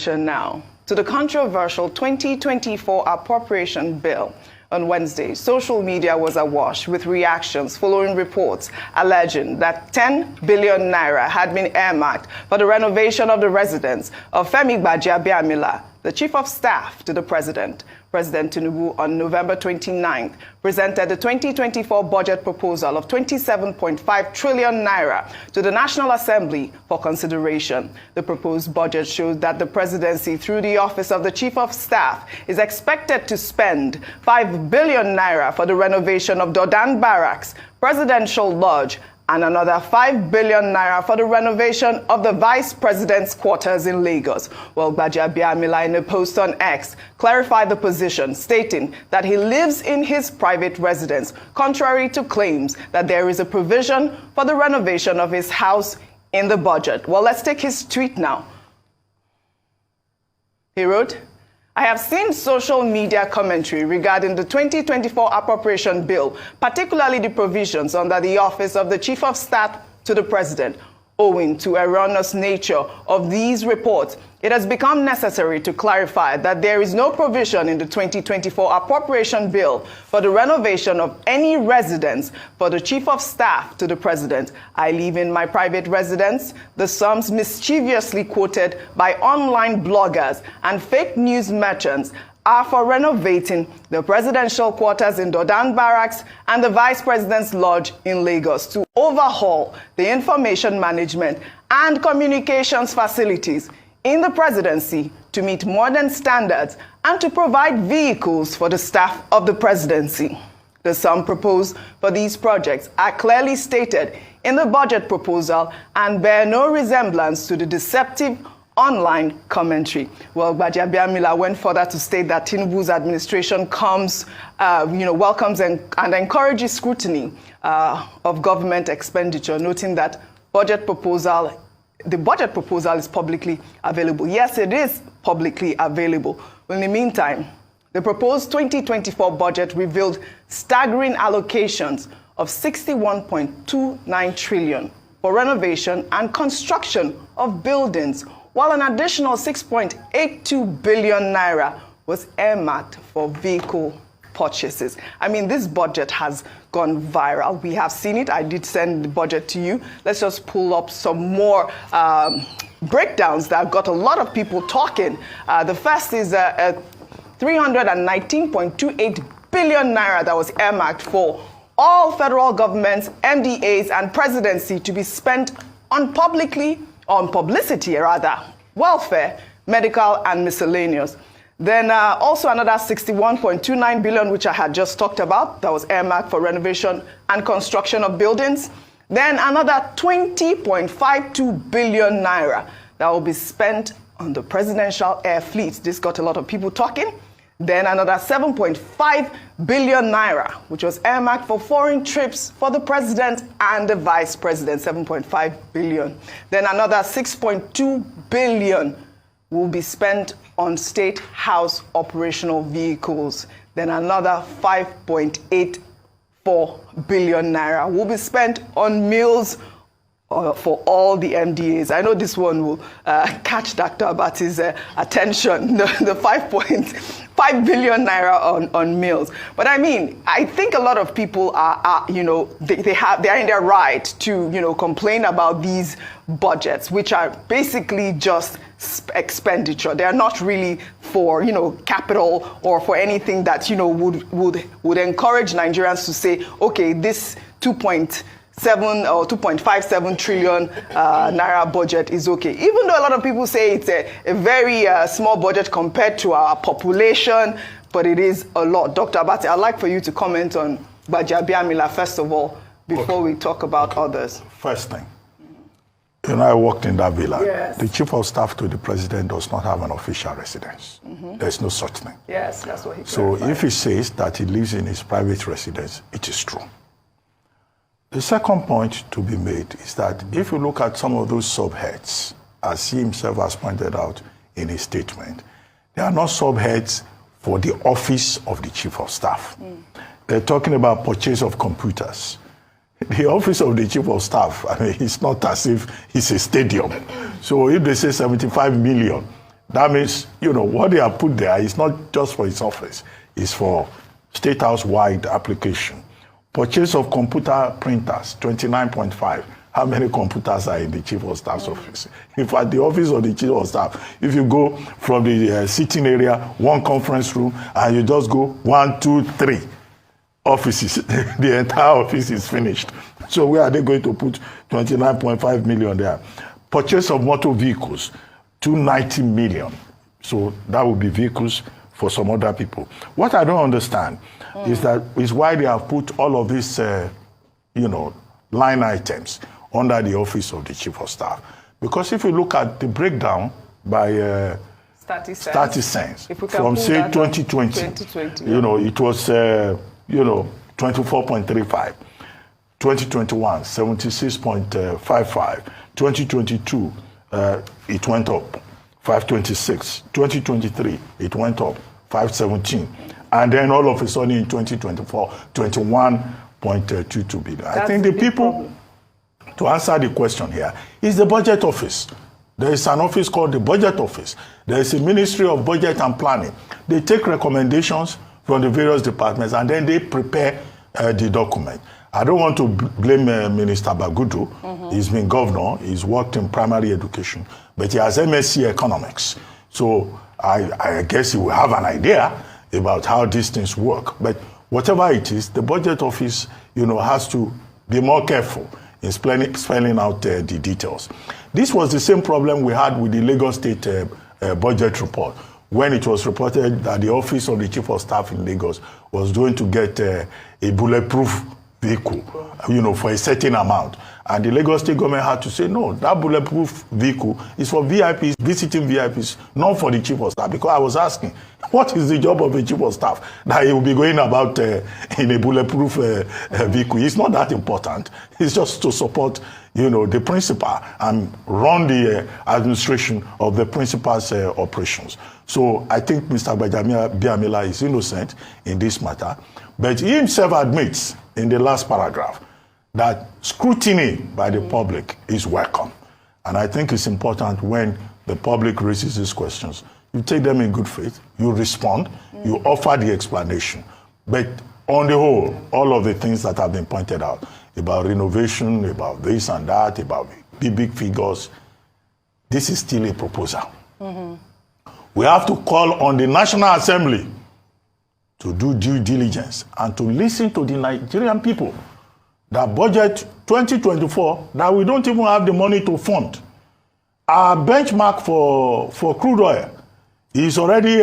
attention now to the controversial 2024 appropriation bill. On Wednesday, social media was awash with reactions following reports alleging that 10 billion naira had been earmarked for the renovation of the residence of Gbajabiamila, the chief of staff to the president. President Tinubu on November 29th presented the 2024 budget proposal of 27.5 trillion naira to the National Assembly for consideration. The proposed budget shows that the presidency, through the office of the chief of staff, is expected to spend 5 billion naira for the renovation of Dodan Barracks, Presidential Lodge, and another 5 billion naira for the renovation of the vice president's quarters in Lagos. Well, Gbajabiamila, in a post on X, clarified the position, stating that he lives in his private residence, contrary to claims that there is a provision for the renovation of his house in the budget. Well, let's take his tweet now. He wrote, "I have seen social media commentary regarding the 2024 appropriation bill, particularly the provisions under the office of the Chief of Staff to the President. Owing to erroneous nature of these reports, it has become necessary to clarify that there is no provision in the 2024 appropriation bill for the renovation of any residence for the Chief of Staff to the President. I live in my private residence. The sums mischievously quoted by online bloggers and fake news merchants are for renovating the presidential quarters in Dodan Barracks and the Vice President's Lodge in Lagos to overhaul the information management and communications facilities in the presidency to meet modern standards and to provide vehicles for the staff of the presidency. The sum proposed for these projects are clearly stated in the budget proposal and bear no resemblance to the deceptive online commentary." Well, Gbajabiamila went further to state that Tinubu's administration welcomes and encourages scrutiny of government expenditure, noting that the budget proposal is publicly available. Yes, it is publicly available. But in the meantime, the proposed 2024 budget revealed staggering allocations of 61.29 trillion for renovation and construction of buildings, while an additional 6.82 billion naira was earmarked for vehicle purchases. I mean, this budget has gone viral. We have seen it. I did send the budget to you. Let's just pull up some more breakdowns that got a lot of people talking. The first is 319.28 billion naira that was earmarked for all federal governments, MDAs, and presidency to be spent on publicity, welfare, medical, and miscellaneous. Then also another 61.29 billion, which I had just talked about, that was earmarked for renovation and construction of buildings. Then another 20.52 billion naira that will be spent on the presidential air fleet. This got a lot of people talking. Then another 7.5 billion naira, which was earmarked for foreign trips for the president and the vice president, 7.5 billion. Then another 6.2 billion will be spent on state house operational vehicles. Then another 5.84 billion naira will be spent on meals for all the MDAs. I know this one will catch Dr. Abati's attention, the 5.5 billion naira on meals. But I mean, I think a lot of people are they are in their right to, complain about these budgets, which are basically just expenditure. They are not really for, capital or for anything that, would encourage Nigerians to say, okay, this 2.7 or 2.57 trillion naira budget is okay. Even though a lot of people say it's a very small budget compared to our population, but it is a lot. Dr. Abati, I'd like for you to comment on Gbajabiamila first of all, before we talk about others. First thing, I worked in that villa. Yes. The chief of staff to the president does not have an official residence. There's no such thing. Yes, that's what he So clarified. if he says that he lives in his private residence, it is true. The second point to be made is that if you look at some of those subheads, as he himself has pointed out in his statement, they are not subheads for the office of the chief of staff. They're talking about purchase of computers. The office of the chief of staff, it's not as if it's a stadium. So if they say 75 million, That means, what they have put there is not just for his office. It's for State House-wide application. Purchase of computer printers, 29.5. How many computers are in the Chief of Staff's office? In fact, the office of the Chief of Staff, if you go from the sitting area, one conference room, and you just go 1, 2, 3 offices, the entire office is finished. So where are they going to put 29.5 million there? Purchase of motor vehicles, 290 million. So that would be vehicles for some other people. What I don't understand is why they have put all of these, line items under the office of the Chief of Staff. Because if you look at the breakdown by 30 cents from, say, 2020, it was, 24.35. 2021, 76.55. 2022, it went up, 526. 2023, it went up, 517. And then all of a sudden in 2024, 21.22 billion. I think the people, to answer the question here, is the budget office. There is an office called the budget office. There is a Ministry of Budget and Planning. They take recommendations from the various departments and then they prepare the document. I don't want to blame Minister Bagudu. He's been governor. He's worked in primary education, but he has MSc economics. So I guess he will have an idea about how these things work. But whatever it is, the budget office, has to be more careful in spelling out the details. This was the same problem we had with the Lagos State budget report, when it was reported that the office of the Chief of Staff in Lagos was going to get a bulletproof vehicle, for a certain amount. And the Lagos State government had to say, no, that bulletproof vehicle is for VIPs, visiting VIPs, not for the Chief of Staff. Because I was asking, what is the job of a Chief of Staff that he will be going about in a bulletproof vehicle? It's not that important. It's just to support, the principal and run the administration of the principal's operations. So I think Mr. Gbajabiamila is innocent in this matter. But he himself admits in the last paragraph that scrutiny by the public is welcome. And I think it's important when the public raises these questions, you take them in good faith, you respond, you offer the explanation. But on the whole, all of the things that have been pointed out about renovation, about this and that, about big figures, this is still a proposal. We have to call on the National Assembly to do due diligence and to listen to the Nigerian people. That budget 2024, that we don't even have the money to fund. Our benchmark for crude oil is already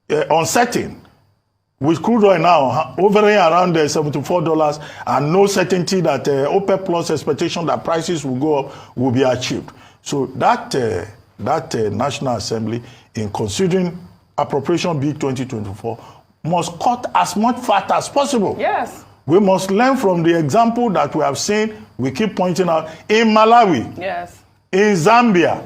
uncertain. With crude oil now hovering around $74 and no certainty that OPEC Plus expectation that prices will go up will be achieved. So that National Assembly, in considering Appropriation Bill 2024, must cut as much fat as possible. Yes. We must learn from the example that we have seen, we keep pointing out, in Malawi, yes, in Zambia,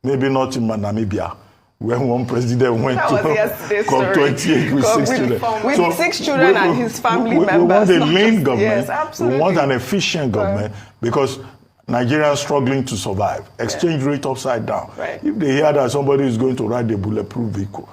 maybe not in Namibia, when one president went to COP28 with 6 children. With 6 children and his family members. We want a lean government. Yes, absolutely. We want an efficient government because Nigeria is struggling to survive. Exchange rate upside down. Right. If they hear that somebody is going to ride a bulletproof vehicle,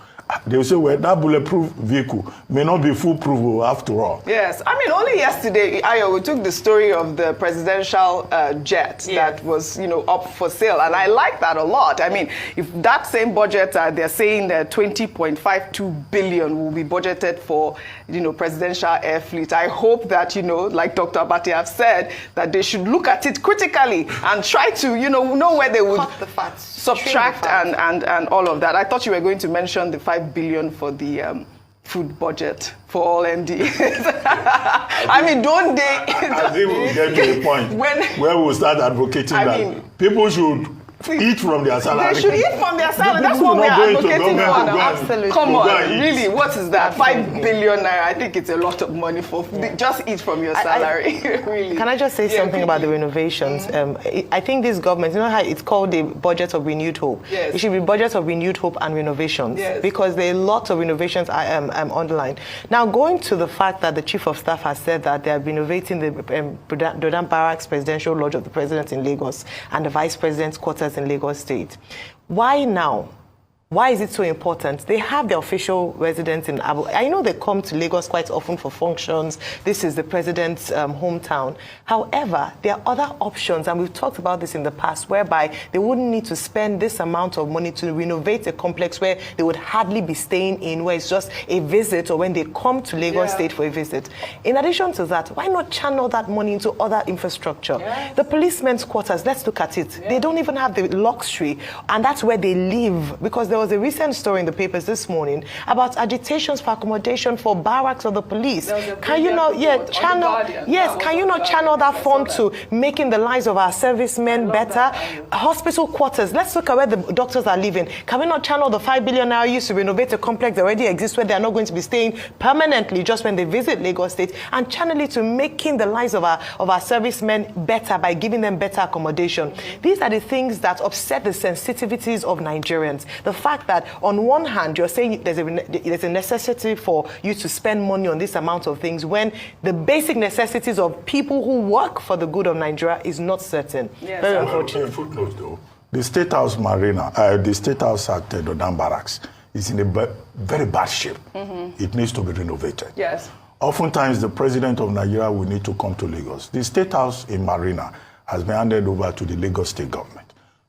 they will say, well, that bulletproof vehicle may not be foolproof after all. Yes. I mean, only yesterday, Ayo, we took the story of the presidential jet that was, up for sale. And I like that a lot. I mean, if that same budget, they're saying that 20.52 billion will be budgeted for, presidential air fleet. I hope that, like Dr. Abati have said, that they should look at it critically and try to, know where they would cut the fat, subtract and all of that. I thought you were going to mention the 5 billion for the food budget for all MDs. I mean, don't they? I think we'll get to a point where we'll start advocating that people should eat from their salary. They should eat from their salary. That's what we are advocating for now. Absolutely. Come on, really, what is that? 5 billion naira. I think it's a lot of money for just eat from your salary. Really. Can I just say something about the renovations? I think this government, how it's called the budget of renewed hope. Yes. It should be budget of renewed hope and renovations because there are lots of renovations underlined. Now, going to the fact that the Chief of Staff has said that they are renovating the Dodan Barracks Presidential Lodge of the President in Lagos and the Vice President's quarters in Lagos State. Why now? Why is it so important? They have their official residence in Abu. I know they come to Lagos quite often for functions. This is the president's hometown. However, there are other options, and we've talked about this in the past, whereby they wouldn't need to spend this amount of money to renovate a complex where they would hardly be staying in, where it's just a visit, or when they come to Lagos State for a visit. In addition to that, why not channel that money into other infrastructure? Yes. The policemen's quarters, let's look at it. They don't even have the luxury, and that's where they live, because there was a recent story in the papers this morning about agitations for accommodation for barracks of the police. Can you not, channel? Yes, can you not channel that fund to making the lives of our servicemen better? Hospital quarters. Let's look at where the doctors are living. Can we not channel the 5 billion now used to renovate a complex that already exists, where they are not going to be staying permanently just when they visit Lagos State, and channel it to making the lives of our servicemen better by giving them better accommodation? These are the things that upset the sensitivities of Nigerians. The fact that on one hand you're saying there's a necessity for you to spend money on this amount of things, when the basic necessities of people who work for the good of Nigeria is not certain. Yes. Very unfortunate. Footnote though, the State House Marina, the State House at Dodam Barracks is in a very bad shape. It needs to be renovated. Yes. Oftentimes the president of Nigeria will need to come to Lagos. The State House in Marina has been handed over to the Lagos State government.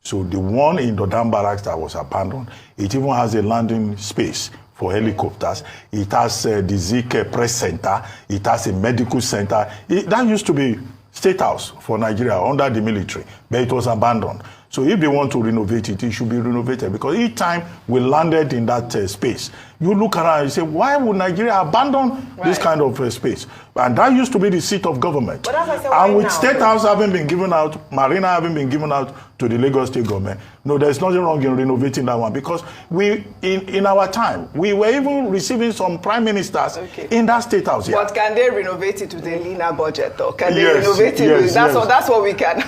So the one in Dodam Barracks that was abandoned, it even has a landing space for helicopters. It has the Zik Press Center. It has a medical center. That used to be State House for Nigeria under the military, but it was abandoned. So if they want to renovate it, it should be renovated, because each time we landed in that space, you look around and you say, why would Nigeria abandon this kind of space? And that used to be the seat of government. But as I said, and with now? State House having been given out, Marina having been given out to the Lagos State government, no, there's nothing wrong in renovating that one, because we, in our time, we were even receiving some prime ministers in that State House. But can they renovate it with a leaner budget, though? Can they renovate it? That's what we can.